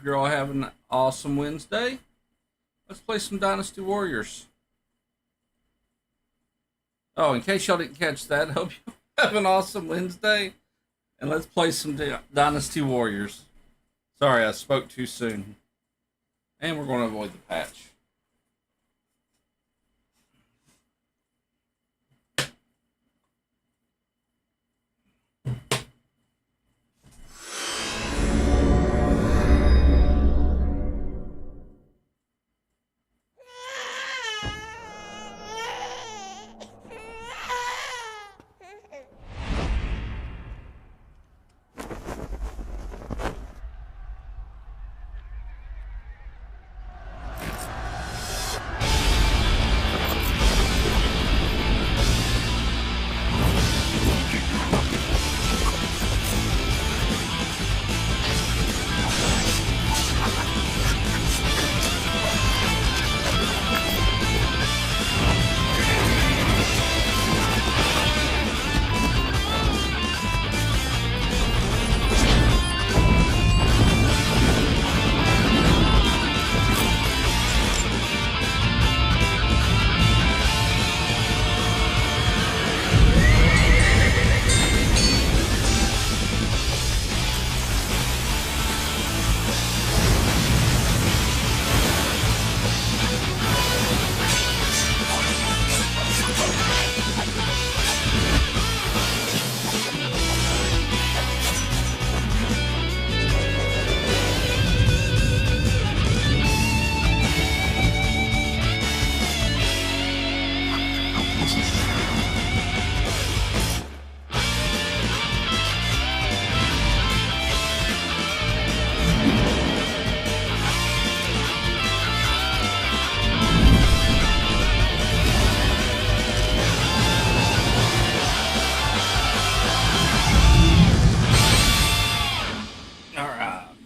Hope you're all having an awesome Wednesday. Let's play some Dynasty Warriors. Oh, in case y'all didn't catch that, hope you have an awesome Wednesday. And let's play some Dynasty Warriors. Sorry, I spoke too soon. And we're going to avoid the patch.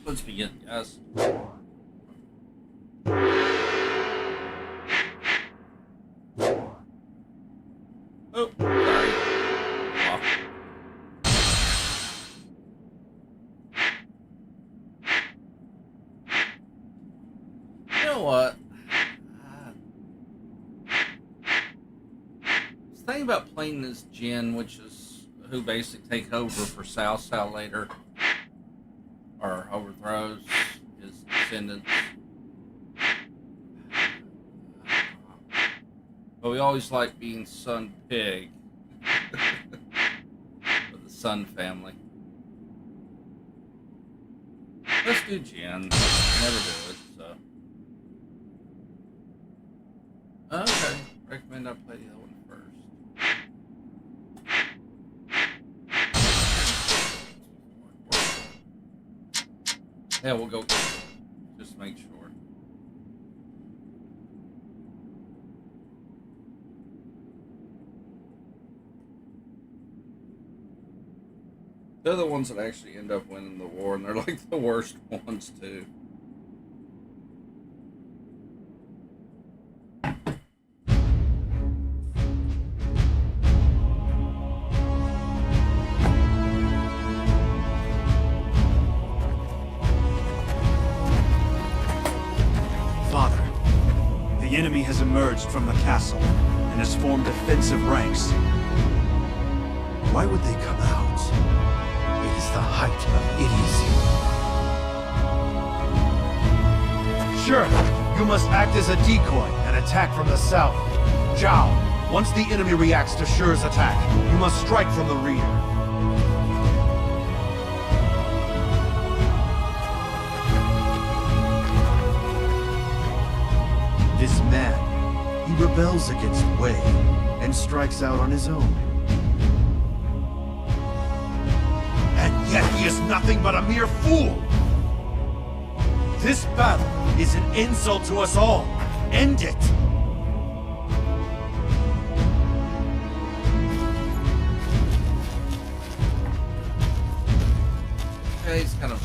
Let's begin, guys. Oh, sorry. Off. You know what? This thing about playing this Jin, which is who basically take over for Cao Cao later, or overthrows his descendants. But we always like being Sun Pig with the Sun family. Let's do Jin. Never do it, so. Okay. Recommend I play the other one first. Yeah, we'll go. Just make sure. They're the ones that actually end up winning the war, and they're like the worst ones too. The enemy has emerged from the castle and has formed defensive ranks. Why would they come out? It is the height of idiocy. Sure, you must act as a decoy and attack from the south. Zhao, once the enemy reacts to Shi's attack, you must strike from the rear. This man, he rebels against Wei and strikes out on his own. And yet he is nothing but a mere fool! This battle is an insult to us all. End it! Yeah, he's kind of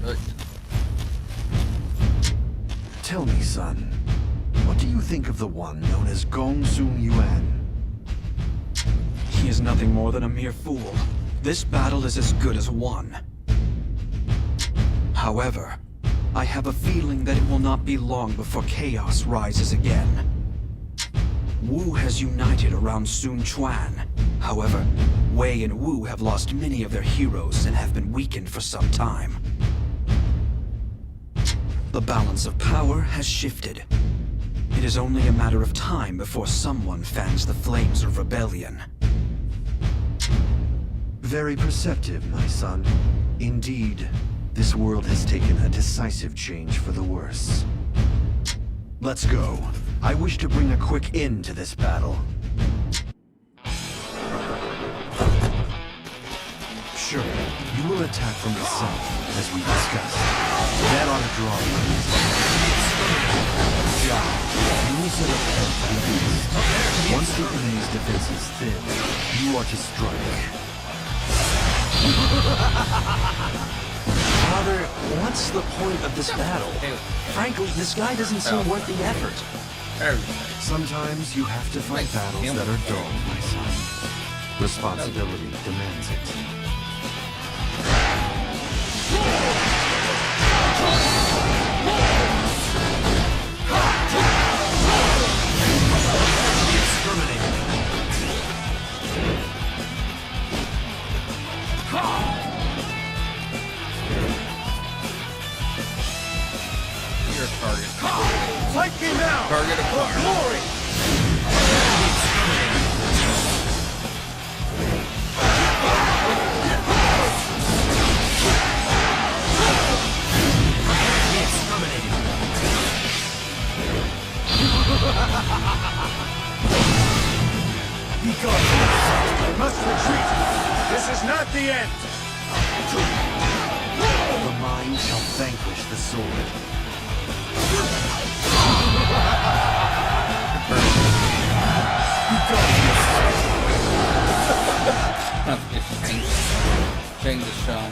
good. Tell me, son, what do you think of the one known as Gong Sun Yuan? He is nothing more than a mere fool. This battle is as good as won. However, I have a feeling that it will not be long before chaos rises again. Wu has united around Sun Quan. However, Wei and Wu have lost many of their heroes and have been weakened for some time. The balance of power has shifted. It is only a matter of time before someone fans the flames of rebellion. Very perceptive, my son. Indeed, this world has taken a decisive change for the worse. Let's go. I wish to bring a quick end to this battle. Sure, you will attack from the south, as we discussed. That ought to draw the enemies. Yeah, you will set up camp to the east. Once the enemy's defense is thin, you are to strike. Father, what's the point of this battle? Frankly, this guy doesn't seem worth the effort. Sometimes you have to fight battles that are dull, my son. Responsibility demands it. Target. Fight me now! Target acquired. For glory! Be gone! I must retreat! This is not the end! The mind shall vanquish the sword. Change the shot.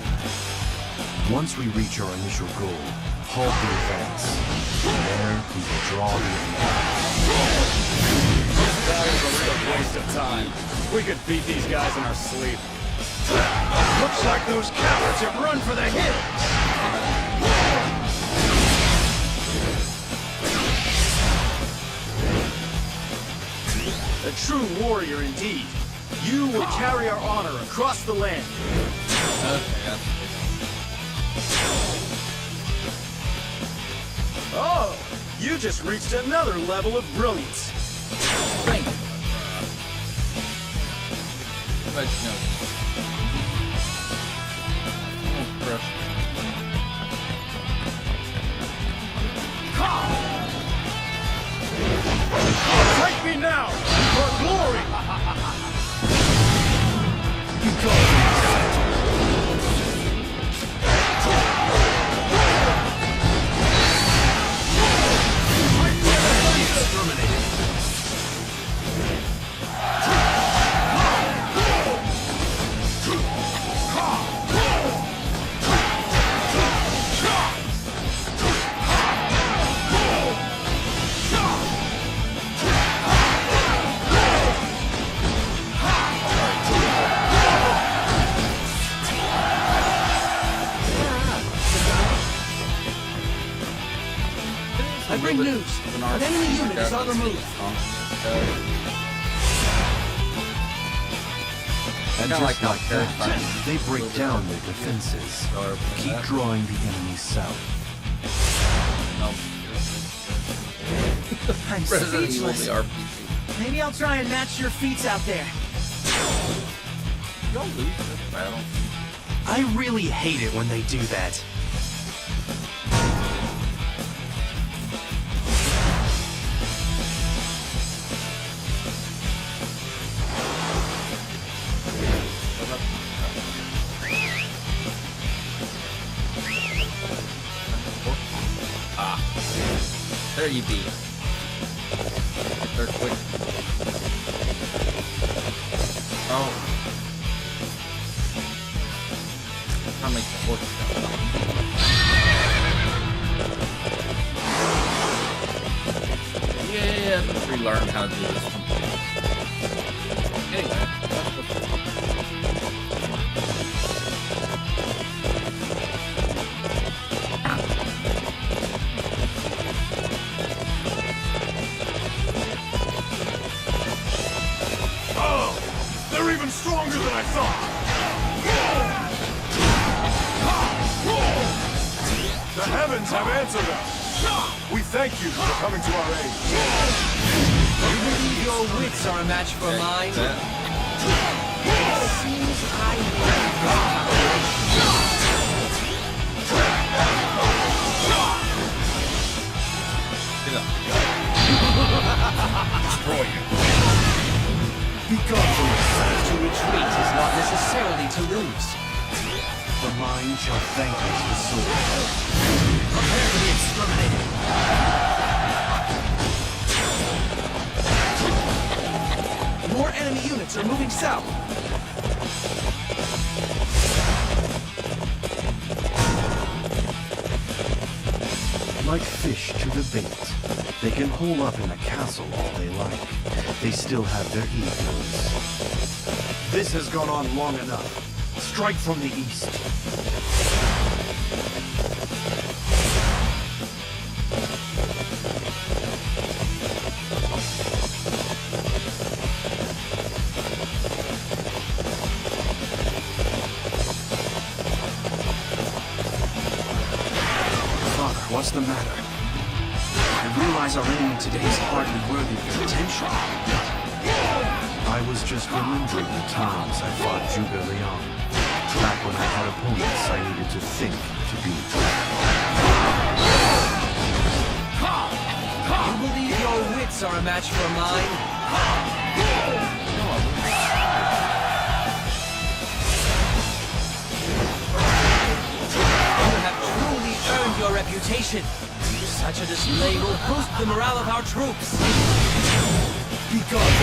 Once we reach our initial goal, halt the advance. There we will draw the That is a real waste of time. We could beat these guys in our sleep. Looks like those cowards have run for the hills! A true warrior indeed. You will carry our honor across the land. Okay. Oh, you just reached another level of brilliance. Thank you. But no. Oh, crush. Fight me now for glory. I bring news. An enemy unit is on the move. And Kinda like just like how that, they break down their defenses. Keep drawing the enemy south. I'm Resident Evil, speechless. the RPG. Maybe I'll try and match your feats out there. Don't lose this battle. I really hate it when they do that. There you be. They're quick. Oh. I'll make the horse go. Yeah, let's relearn how to do this one. Anyway, that's what's... 'All Titans have answered us. We thank you for coming to our aid. You believe your wits are a match for mine? It seems I Destroy you. Because to retreat is not necessarily to lose. The mind shall vanquish the sword. Prepare to be exterminated. More enemy units are moving south. Like fish to the bait. They can hole up in a castle all they like. They still have their egos. This has gone on long enough. Strike from the east. Father, what's the matter? I realize our enemy today is hardly worthy of your attention. I was just remembering the times I fought Juga Leon. Back when I had opponents I needed to think to beat. You believe your wits are a match for mine? You have truly earned your reputation. Such a display will boost the morale of our troops. Be gone.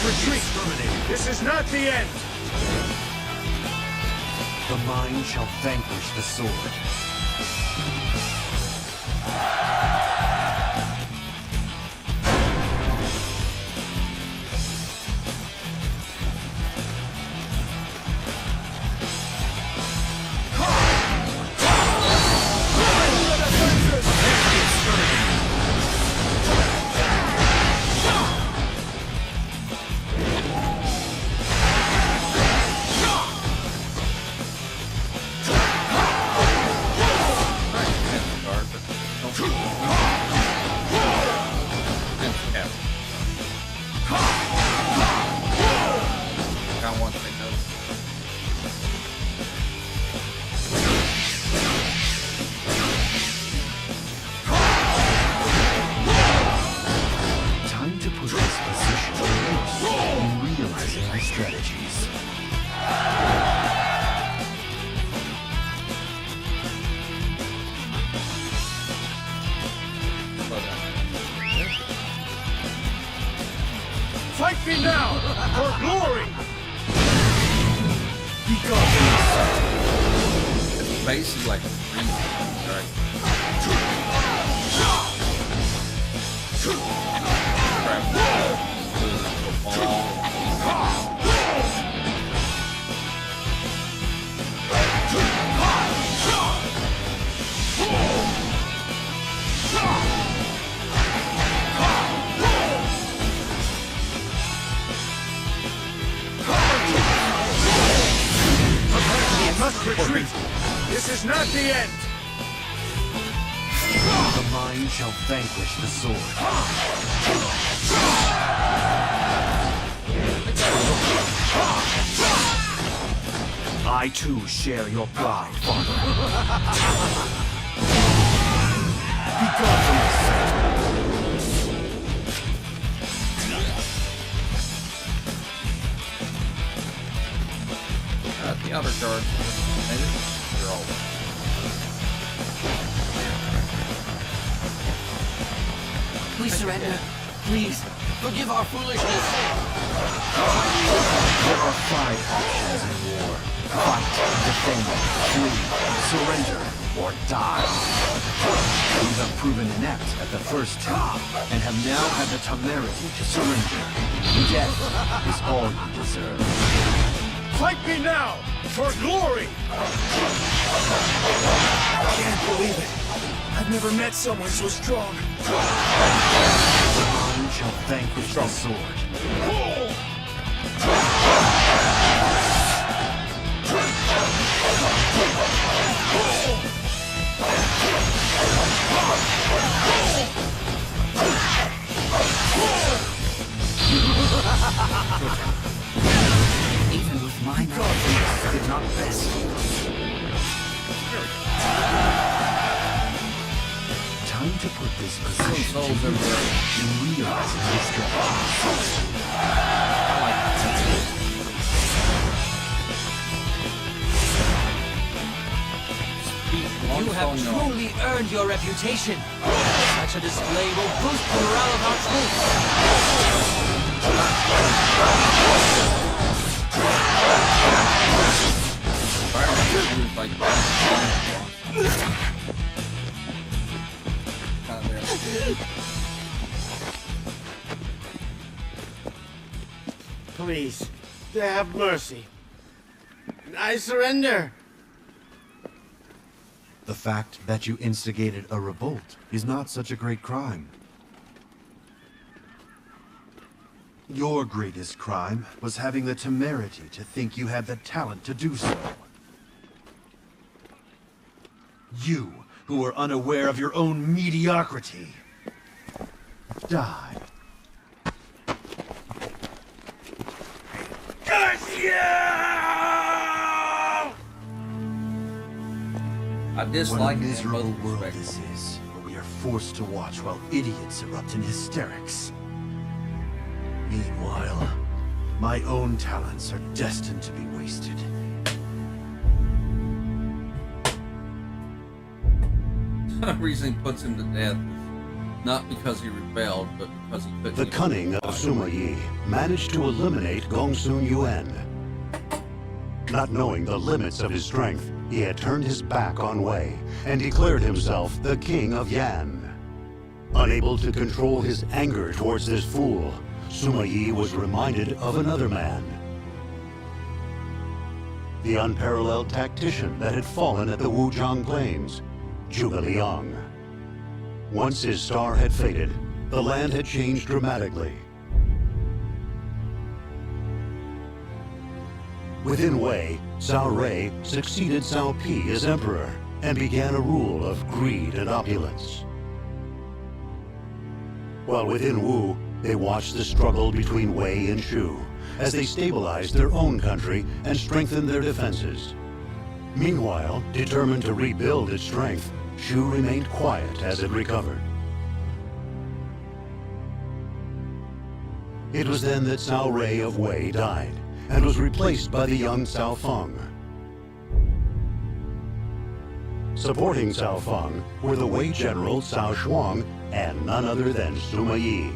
Retreat! This is not the end! The mind shall vanquish the sword. Strategies. Fight me now for glory! It's basically like a freeze, right? Must retreat! This is not the end! The mind shall vanquish the sword. I too share your pride, Father. Be gone from this. The outer guard. Maybe? They're all. Please surrender. Please, forgive our foolishness. There are 5 options in war. Fight, defend, flee, surrender, or die. You have proven inept at the first 2, and have now had the temerity to surrender. Death is all you deserve. Fight me now for glory! I've never met someone so strong. Mine shall vanquish the sword. Even with my knowledge, did not best. Time to put this position Souls to use everywhere. in realizing this strategy. You have truly earned your reputation. Such a display will boost the morale of our troops. Please, have mercy. I surrender. The fact that you instigated a revolt is not such a great crime. Your greatest crime was having the temerity to think you had the talent to do so. You, who were unaware of your own mediocrity, die. I What dislike a it in miserable both world perspectives. this is, where we are forced to watch while idiots erupt in hysterics. Meanwhile, my own talents are destined to be wasted. The reason he puts him to death is not because he rebelled, but because he couldn't. The get cunning of Sima Yi managed to eliminate Gongsun Yuan. Not knowing the limits of his strength, he had turned his back on Wei and declared himself the king of Yan. Unable to control his anger towards this fool, Sima Yi was reminded of another man. The unparalleled tactician that had fallen at the Wujiang Plains, Zhuge Liang. Once his star had faded, the land had changed dramatically. Within Wei, Cao Rui succeeded Cao Pi as emperor and began a rule of greed and opulence. While within Wu, they watched the struggle between Wei and Shu as they stabilized their own country and strengthened their defenses. Meanwhile, determined to rebuild its strength, Shu remained quiet as it recovered. It was then that Cao Rui of Wei died and was replaced by the young Cao Feng. Supporting Cao Feng were the Wei general Cao Shuang and none other than Sima Yi.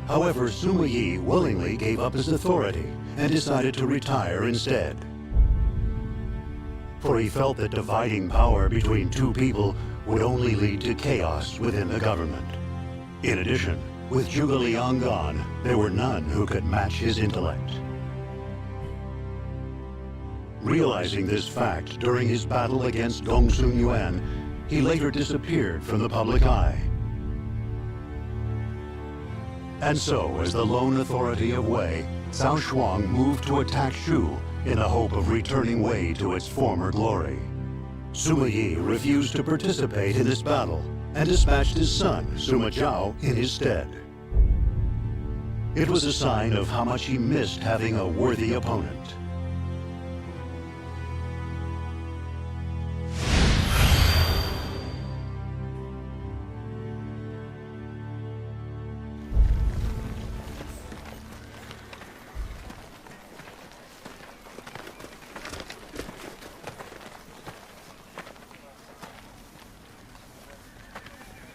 However, Sima Yi willingly gave up his authority and decided to retire instead. For he felt that dividing power between two people would only lead to chaos within the government. In addition, with Zhuge Liang gone, there were none who could match his intellect. Realizing this fact during his battle against Gongsun Yuan, he later disappeared from the public eye. And so, as the lone authority of Wei, Cao Shuang moved to attack Shu in the hope of returning Wei to its former glory. Sima Yi refused to participate in this battle and dispatched his son, Sima Zhao, in his stead. It was a sign of how much he missed having a worthy opponent.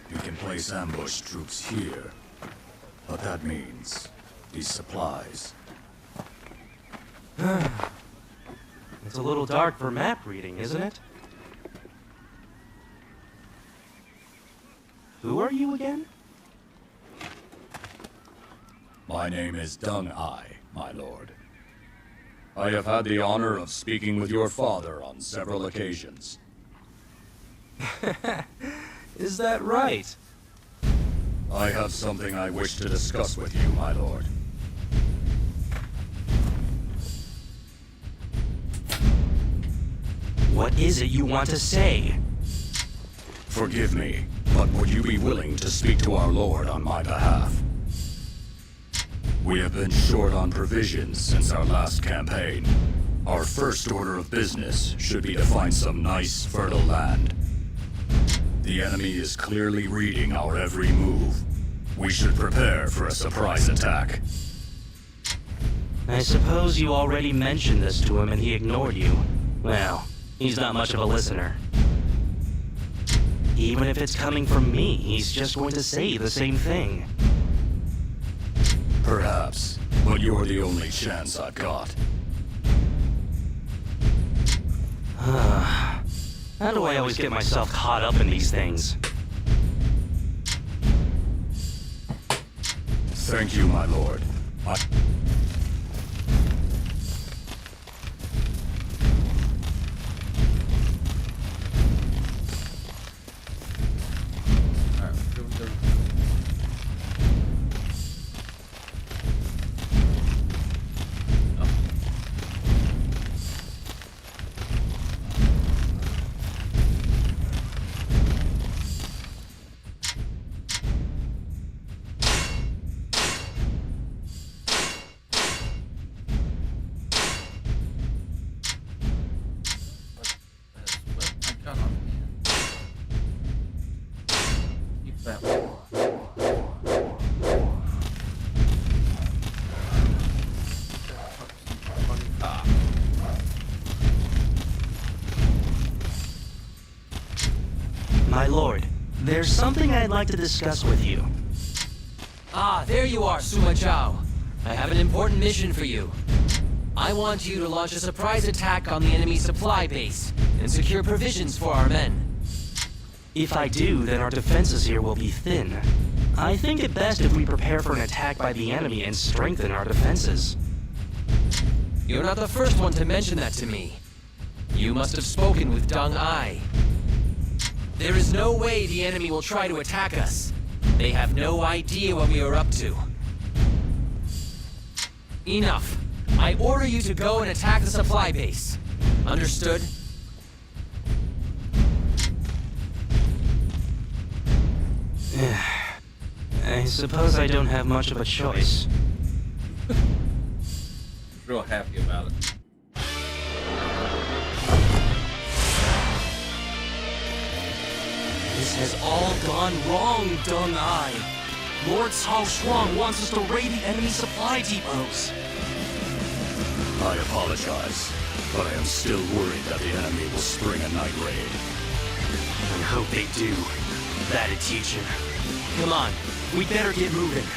You can place ambush troops here. But that means these supplies. It's a little dark for map reading, isn't it? Who are you again? My name is Dung Ai, my lord. I have had the honor of speaking with your father on several occasions. Is that right? I have something I wish to discuss with you, my lord. What is it you want to say? Forgive me, but would you be willing to speak to our lord on my behalf? We have been short on provisions since our last campaign. Our first order of business should be to find some nice, fertile land. The enemy is clearly reading our every move. We should prepare for a surprise attack. I suppose you already mentioned this to him and he ignored you. Well, he's not much of a listener. Even if it's coming from me, he's just going to say the same thing. Perhaps, but you're the only chance I've got. How do I always get myself caught up in these things? Thank you, my lord. Alright, here we go. That one. My lord, there's something I'd like to discuss with you. Ah, there you are, Suma Chao. I have an important mission for you. I want you to launch a surprise attack on the enemy supply base and secure provisions for our men. If I do, then our defenses here will be thin. I think it best if we prepare for an attack by the enemy and strengthen our defenses. You're not the first one to mention that to me. You must have spoken with Deng Ai. There is no way the enemy will try to attack us. They have no idea what we are up to. Enough. I order you to go and attack the supply base. Understood? I suppose I don't have much of a choice. Real happy about it. This has all gone wrong, Deng Ai. Lord Cao Shuang wants us to raid the enemy supply depots. I apologize, but I am still worried that the enemy will spring a night raid. I hope they do. That'd teach him. Come on, we better get moving.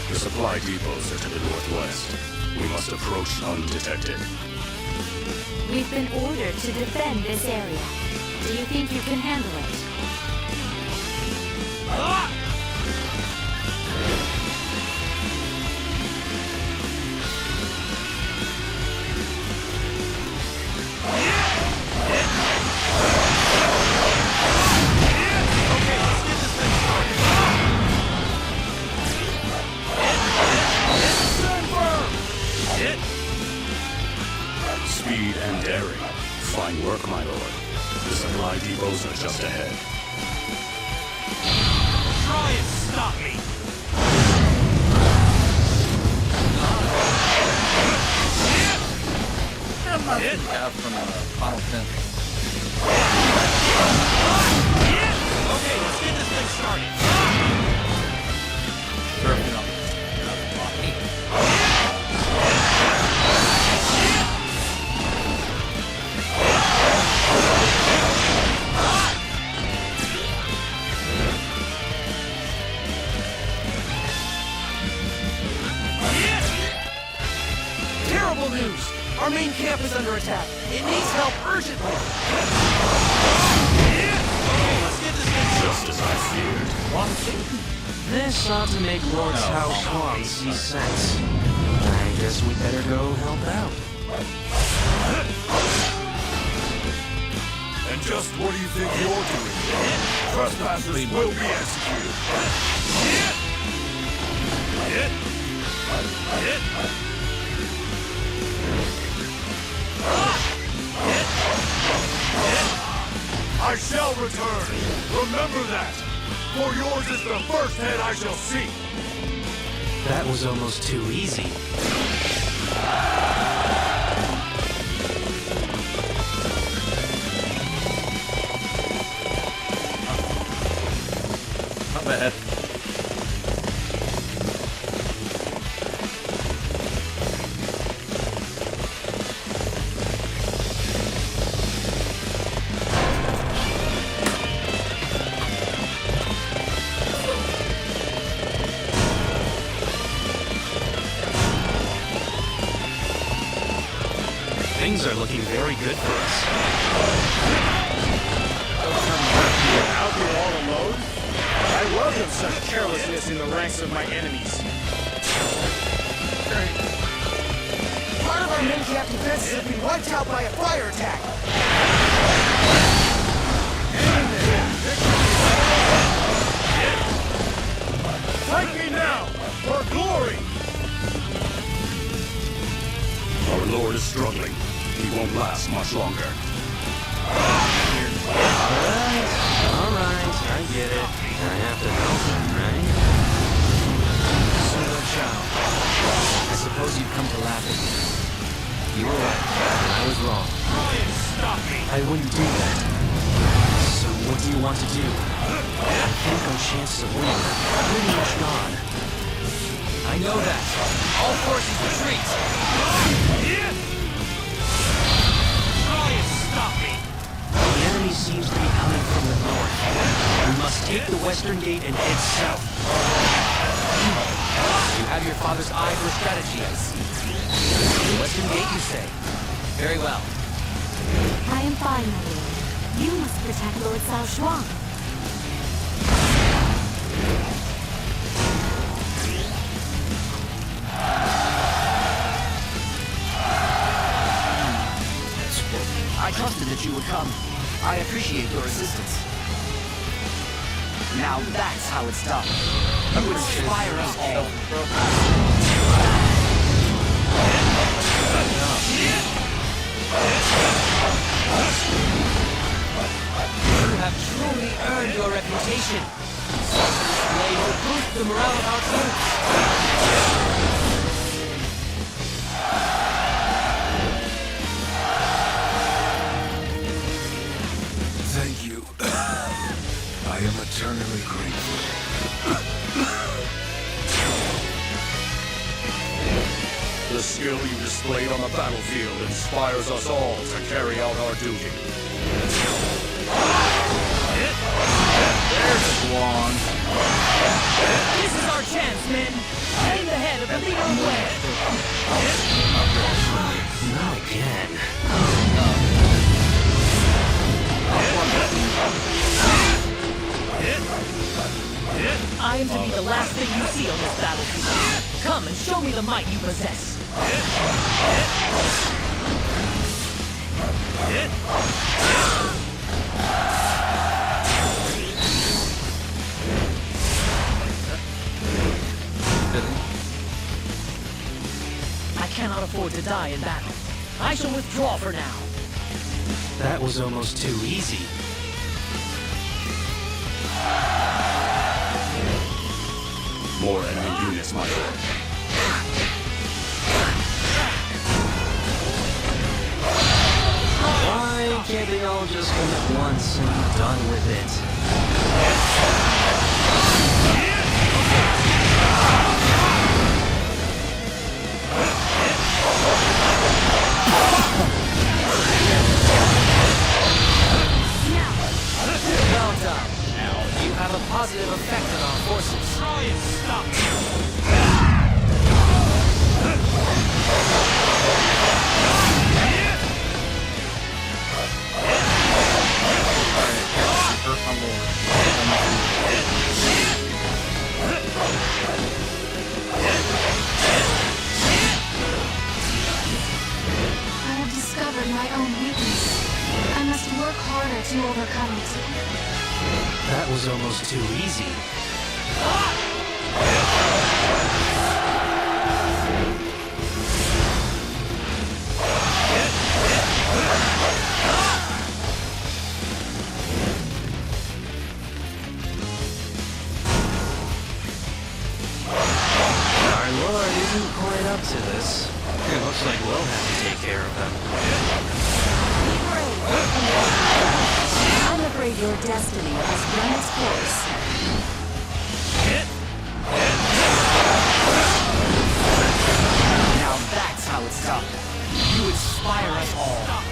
The supply depots are to the northwest. We must approach undetected. We've been ordered to defend this area. Do you think you can handle it? Speed and daring. Fine work, my lord. The supply depots are just ahead. Try and stop me! Out from Final Fantasy. Okay, let's get this thing started. Surfing on Terrible news! Our main camp is under attack. It needs help urgently. Let's get this thing Just as I feared. This ought to make Lord Cao Shuang see sense. I guess we better go help out. And just what do you think you're doing? Trespassers will be executed. I shall return. Remember that. For yours is the first head I shall see. That was almost too easy. Not bad. Things are looking very good for us. Out here all alone? I welcome such carelessness in the ranks of my enemies. Part of our main camp defenses have been wiped out by a fire attack. Fight me now, for glory! Our lord is struggling. He won't last much longer. Alright, I get it. I have to help him, right? Pseudo Chow. I suppose you've come to laugh at me. You were right. I was wrong. I wouldn't do that. So what do you want to do? I think our chances of winning are pretty much gone. I know that. All forces retreat. The enemy seems to be coming from the north. We must take the western gate and head south. You have your father's eye for strategy, I see. The western gate, you say? Very well. I am fine, my lord. You must protect Lord Sao Shuang. I trusted that you would come. I appreciate your assistance. Now that's how it's done. You inspire us all. You have truly earned your reputation. Such a display will boost the morale of our troops. Thank you. I am eternally grateful. The skill you displayed on the battlefield inspires us all to carry out our duty. There's Swan. This is our chance, men. Aim the head of the leader of Wei. Not again. I am to be the last thing you see on this battlefield. Come and show me the might you possess. I cannot afford to die in battle. I shall withdraw for now. That was almost too easy. More enemy units, my lord. Why can't they all just come at once and be done with it? Well done. You have a positive effect on our forces. Try and stop I have discovered my own weakness. work harder to overcome it. That was almost too easy. Our Lord isn't quite up to this. It looks like we'll have to take care of them. Be brave. I'm afraid your destiny has run its course. Now that's how it's done. You inspire us all.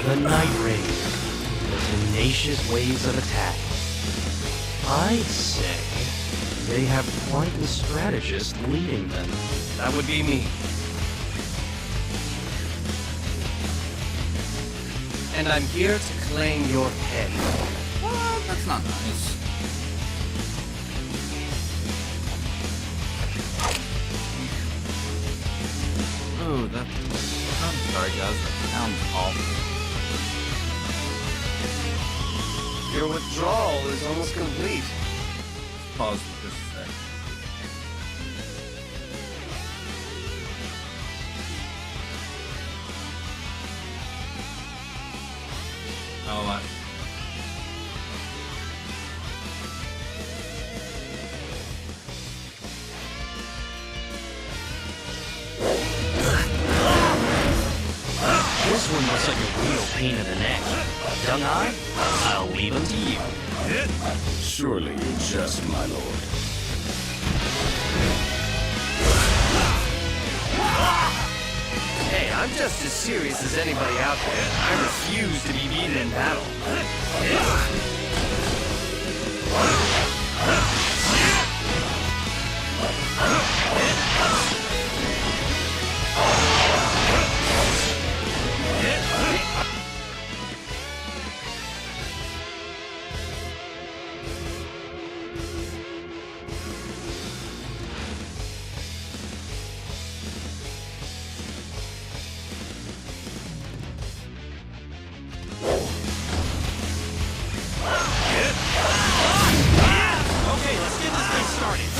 The Night Raid. The tenacious waves of attack. I'd say they have quite the strategist leading them. That would be me. And I'm here to claim your head. What? That's not nice. Ooh, that... I'm sorry, guys. That sounds awful. Your withdrawal is almost complete. Pause for just a sec. Oh, This one looks like a real pain in the neck. Dung-Eye, I'll leave him to you. Surely you jest, my lord. Hey, I'm just as serious as anybody out there. I refuse to be beaten in battle. Okay, let's get this thing started.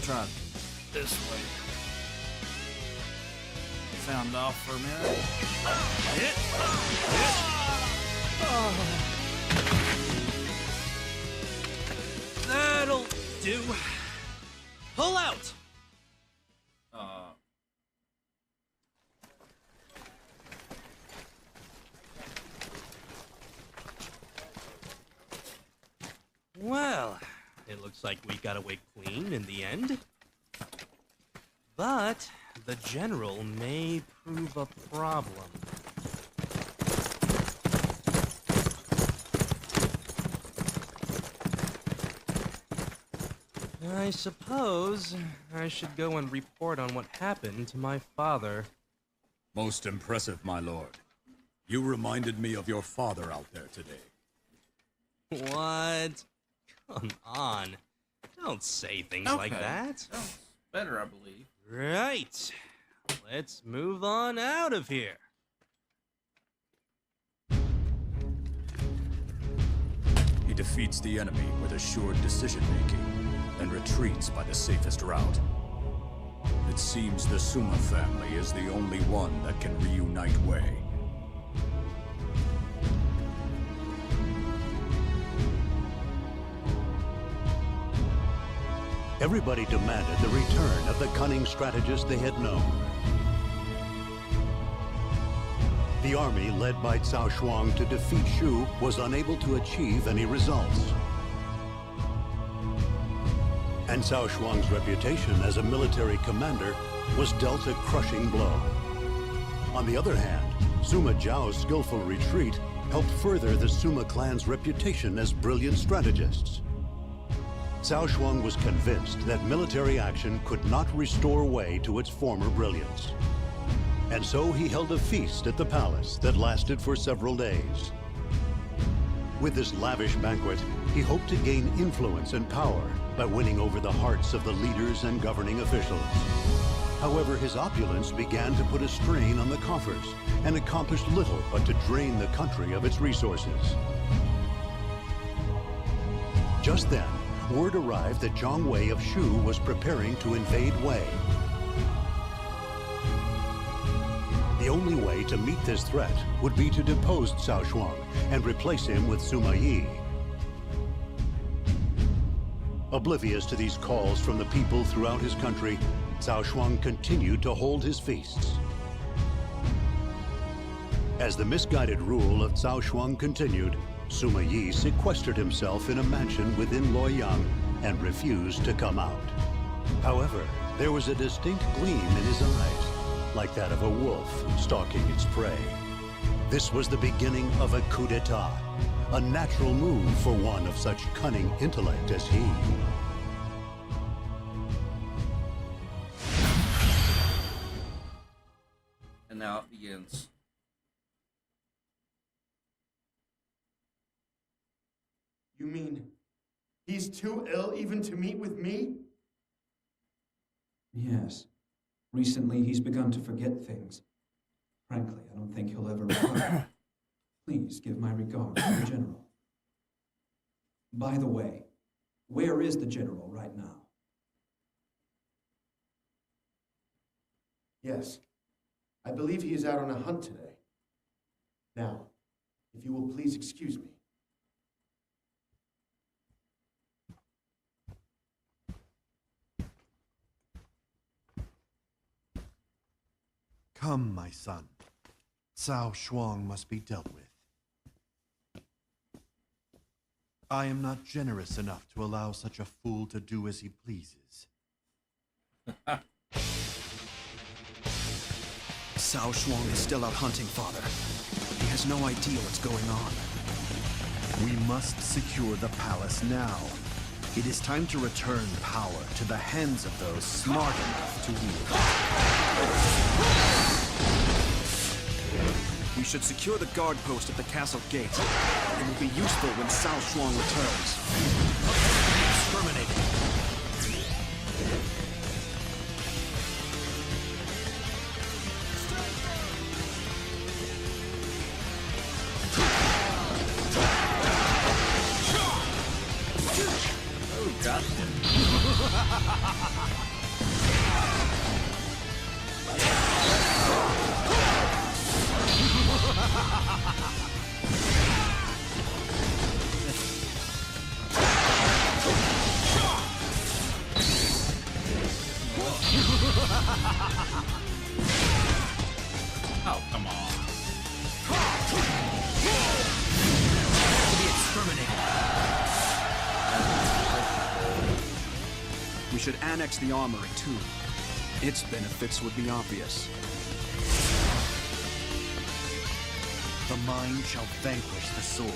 try this way. Sound off for a minute. That'll do. Pull out! Well, it looks like we got away clean in the end. But the general may prove a problem. I suppose I should go and report on what happened to my father. Most impressive, my lord. You reminded me of your father out there today. What? Come on. Don't say things like that. Sounds better, I believe. Right. Let's move on out of here. He defeats the enemy with assured decision-making, and retreats by the safest route. It seems the Suma family is the only one that can reunite Wei. Everybody demanded the return of the cunning strategist they had known. The army led by Cao Shuang to defeat Shu was unable to achieve any results. And Cao Shuang's reputation as a military commander was dealt a crushing blow. On the other hand, Sima Zhao's skillful retreat helped further the Sima clan's reputation as brilliant strategists. Cao Shuang was convinced that military action could not restore Wei to its former brilliance. And so he held a feast at the palace that lasted for several days. With this lavish banquet, he hoped to gain influence and power by winning over the hearts of the leaders and governing officials. However, his opulence began to put a strain on the coffers and accomplished little but to drain the country of its resources. Just then, word arrived that Zhang Wei of Shu was preparing to invade Wei. The only way to meet this threat would be to depose Cao Shuang and replace him with Sima Yi. Oblivious to these calls from the people throughout his country, Cao Shuang continued to hold his feasts. As the misguided rule of Cao Shuang continued, Sima Yi sequestered himself in a mansion within Luoyang and refused to come out. However, there was a distinct gleam in his eyes, like that of a wolf stalking its prey. This was the beginning of a coup d'etat, a natural move for one of such cunning intellect as he. And now it begins. You mean he's too ill even to meet with me? Yes. Recently, he's begun to forget things. Frankly, I don't think he'll ever recover. Please give my regards to the General. By the way, where is the General right now? Yes. I believe he is out on a hunt today. Now, if you will please excuse me. Come, my son. Cao Shuang must be dealt with. I am not generous enough to allow such a fool to do as he pleases. Cao Shuang is still out hunting, Father. He has no idea what's going on. We must secure the palace now. It is time to return power to the hands of those smart enough to wield. We should secure the guard post at the castle gate. It will be useful when Cao Shuang returns. Exterminated. Oh, God. Oh, come on. To be exterminated. We should annex the armory, too. its benefits would be obvious. The mind shall vanquish the sword.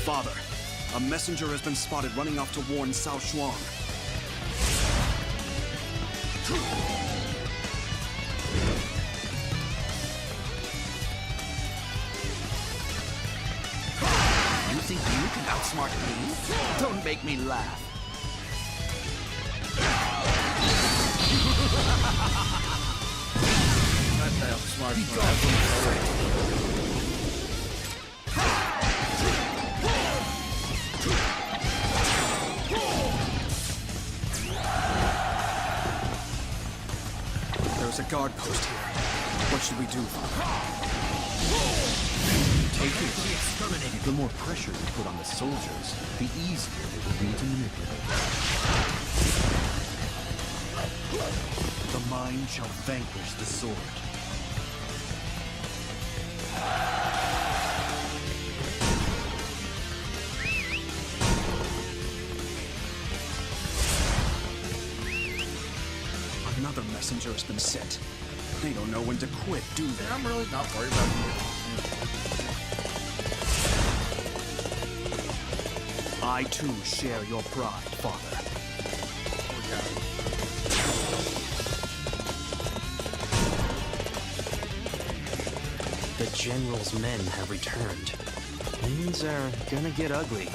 Father, a messenger has been spotted running off to warn Cao Shuang. You think you can outsmart me? Don't make me laugh. That's how smart you are. There's a guard post here. What should we do, Father? Take it. The more pressure you put on the soldiers, the easier it will be to manipulate. The mind shall vanquish the sword. Another messenger has been sent. They don't know when to quit, do they? I'm really not worried about you. I too share your pride, Father. The General's men have returned. Things are gonna get ugly.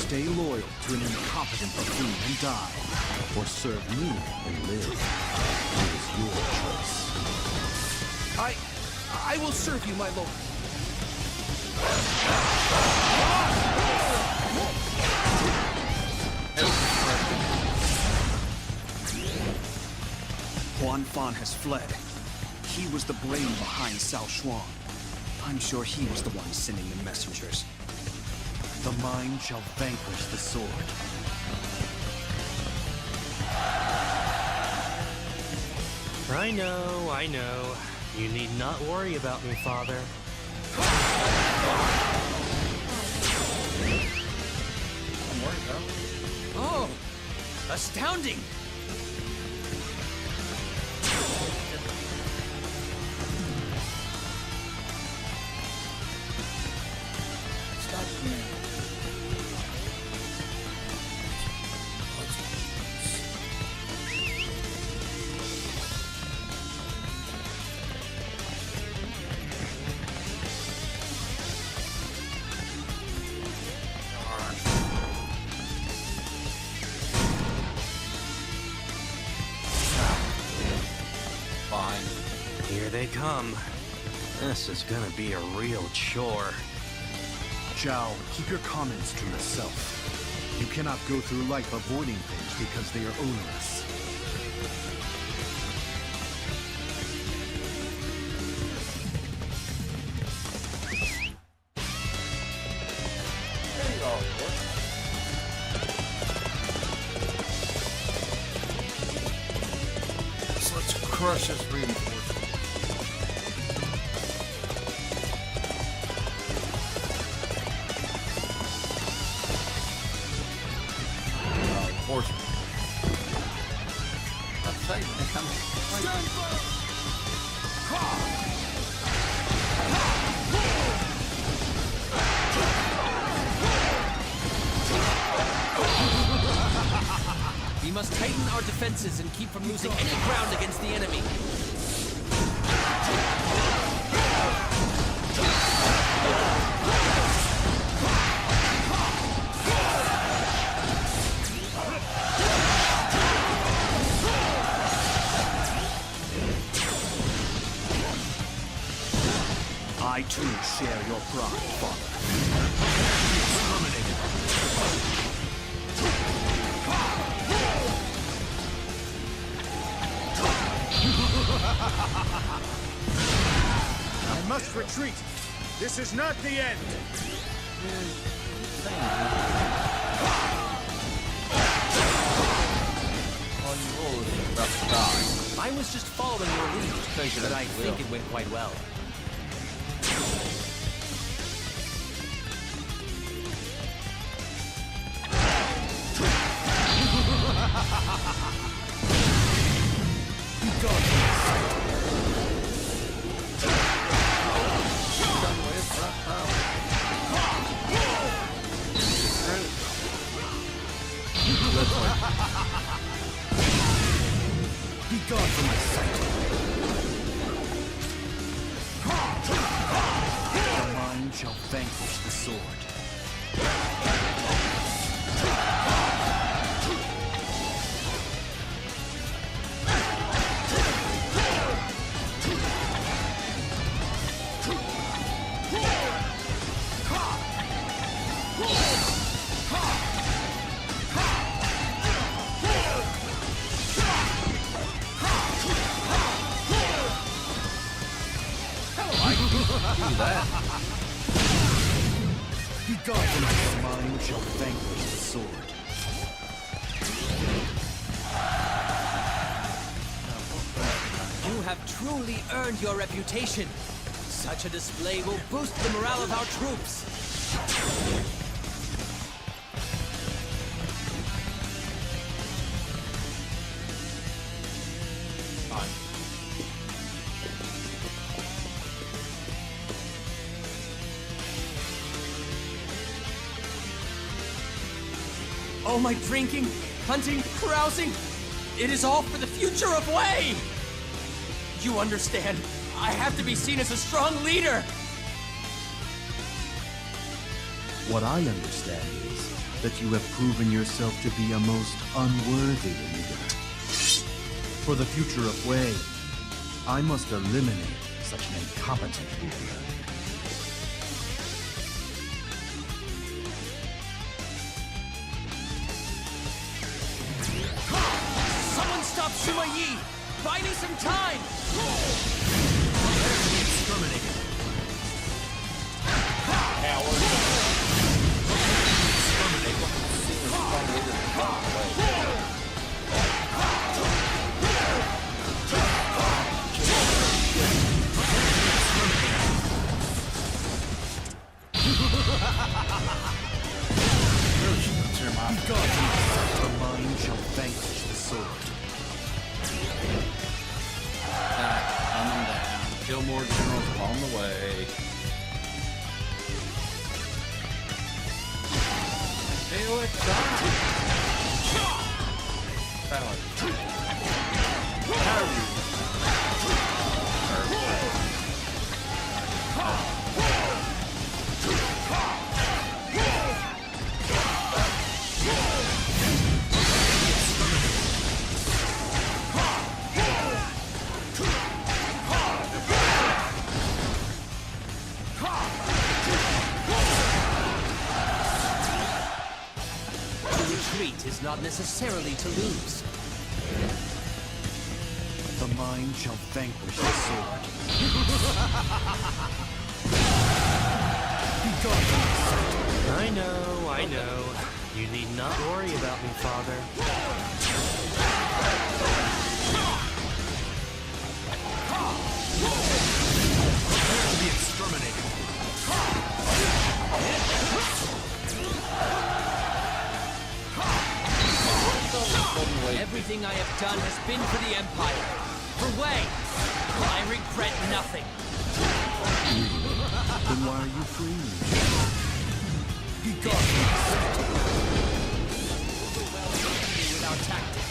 Stay loyal to an incompetent buffoon and die, or serve me and live. It is your choice. I will serve you, my lord. Huan Fan has fled. He was the brain behind Cao Shuang. I'm sure he was the one sending the messengers. The mind shall vanquish the sword. I know. You need not worry about me, Father. I'm worried about it. Oh, astounding! Stop me. Fine. Here they come. This is gonna be a real chore. Zhao, keep your comments to yourself. You cannot go through life avoiding things because they are onerous. There you go. So let's crush this reinforcement. Horseman. Let's say, man, We must tighten our defenses and keep from losing any ground against the enemy. too share your pride, Father. I must retreat. This is not the end. I was just following your lead, but I think it went quite well. Be gone from my sight. The mind shall vanquish the sword. Be gone from my mind shall vanquish the sword. You have truly earned your reputation. Such a display will boost the morale of our troops. All my drinking, hunting, carousing, it is all for the future of Wei! You understand, I have to be seen as a strong leader! What I understand is that you have proven yourself to be a most unworthy leader. For the future of Wei, I must eliminate such an incompetent leader. Someone stop Sima Yi! Buy me some time! Exterminated. The mind shall vanquish the sword. Coming down. Kill more generals along the way. Kill it down. Balance. Retreat is not necessarily to lose. The mind shall vanquish the sword. Be gone from my sight. I know. You need not worry about me, Father. To be exterminated. Everything I have done has been for the Empire. For Wei, I regret nothing. Then why are you free? Be gone from my sight. Without tactics.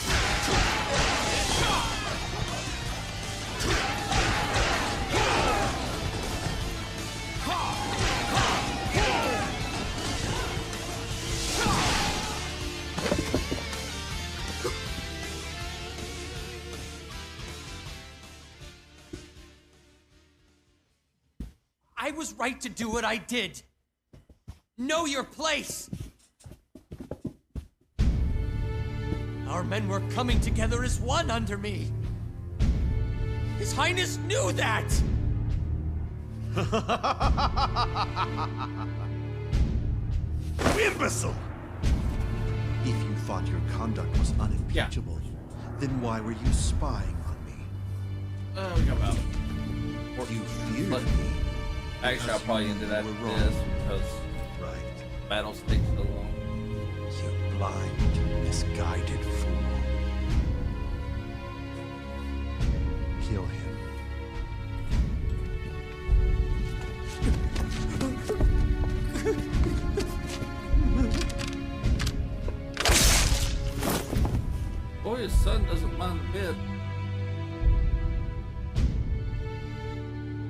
I was was right to do what I did. Know your place. Our men were coming together as one under me. His Highness knew that! Imbecile! If you thought your conduct was unimpeachable, then why were you spying on me? We got about You feared Look, me. actually, I'll probably end it after this because Right. battles take so long. You blind, misguided fool. Kill him. Boy, his son doesn't mind a bit.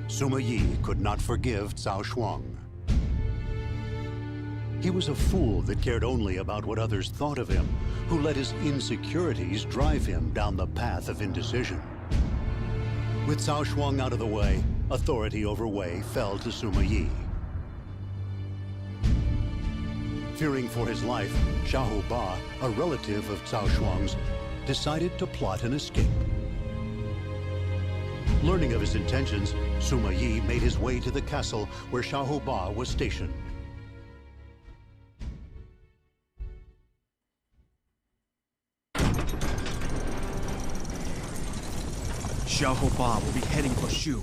Sima Yi could not forgive Cao Shuang. He was a fool that cared only about what others thought of him, who let his insecurities drive him down the path of indecision. With Cao Shuang out of the way, authority over Wei fell to Sima Yi. Fearing for his life, Xiahou Ba, a relative of Cao Shuang's, decided to plot an escape. Learning of his intentions, Sima Yi made his way to the castle where Xiahou Ba was stationed. Xiahou Ba will be heading for Shu.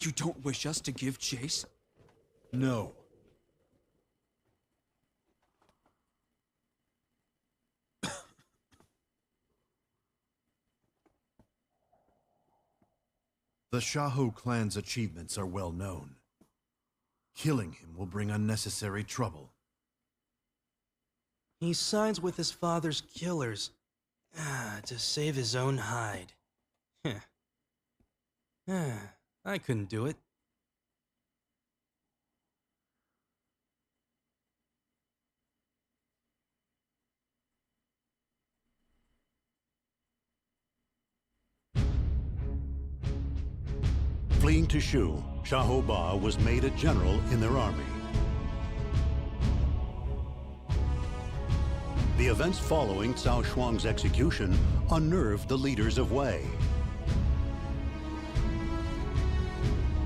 You don't wish us to give chase? No. The Xiahou clan's achievements are well known. Killing him will bring unnecessary trouble. He sides with his father's killers to save his own hide. I couldn't do it. Fleeing to Shu, Xiahou Ba was made a general in their army. The events following Cao Shuang's execution unnerved the leaders of Wei.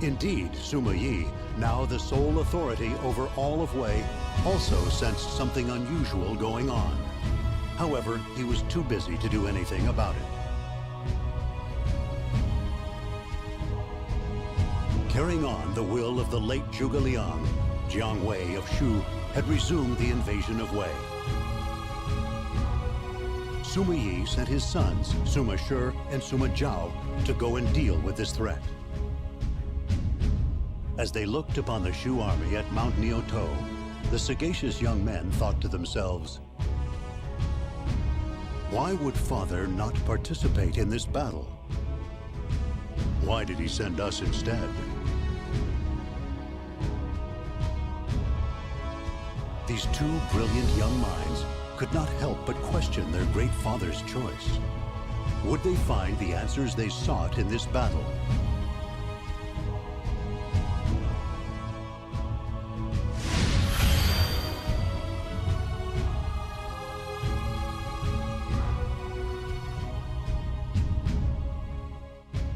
Indeed, Sima Yi, now the sole authority over all of Wei, also sensed something unusual going on. However, he was too busy to do anything about it. Carrying on the will of the late Zhuge Liang, Jiang Wei of Shu had resumed the invasion of Wei. Sima Yi sent his sons, Sima Shi and Sima Zhao, to go and deal with this threat. As they looked upon the Shu army at Mount Niutou, the sagacious young men thought to themselves, why would Father not participate in this battle? Why did he send us instead? These two brilliant young minds could not help but question their great father's choice. Would they find the answers they sought in this battle?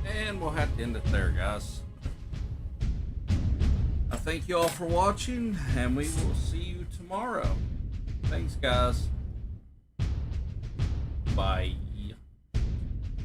And we'll have to end it there, guys. I thank you all for watching, and we will see you tomorrow. Thanks, guys. Bye.